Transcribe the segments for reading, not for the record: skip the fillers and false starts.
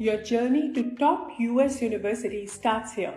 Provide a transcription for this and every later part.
Your journey to top US universities starts here.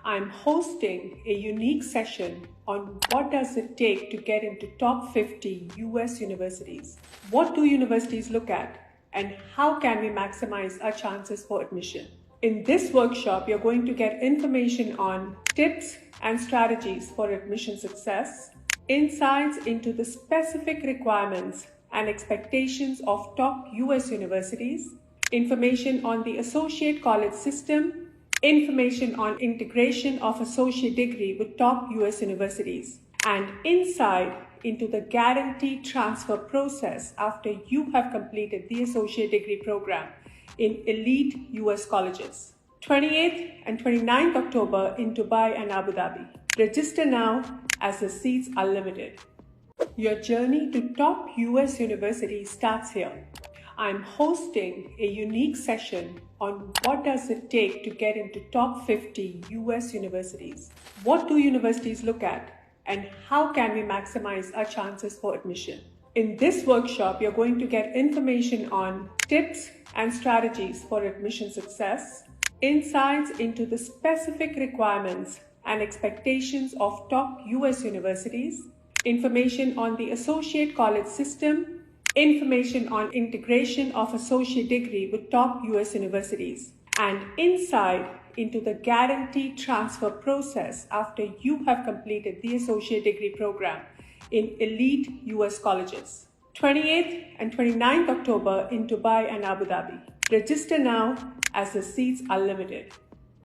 I'm hosting a unique session on what does it take to get into top 50 US universities. What do universities look at and how can we maximize our chances for admission? In this workshop, you're going to get information on tips and strategies for admission success, insights into the specific requirements and expectations of top US universities, information on the associate college system, information on integration of associate degree with top US universities, and insight into the guaranteed transfer process after you have completed the associate degree program in elite US colleges. 28th and 29th October in Dubai and Abu Dhabi. Register now as the seats are limited. Your journey to top US universities starts here. I'm hosting a unique session on what does it take to get into top 50 US universities. What do universities look at and how can we maximize our chances for admission? In this workshop, you're going to get information on tips and strategies for admission success, insights into the specific requirements and expectations of top US universities, information on the associate college system, information on integration of associate degree with top US universities, and insight into the guaranteed transfer process after you have completed the associate degree program in elite US colleges. 28th and 29th October in Dubai and Abu Dhabi. Register now as the seats are limited.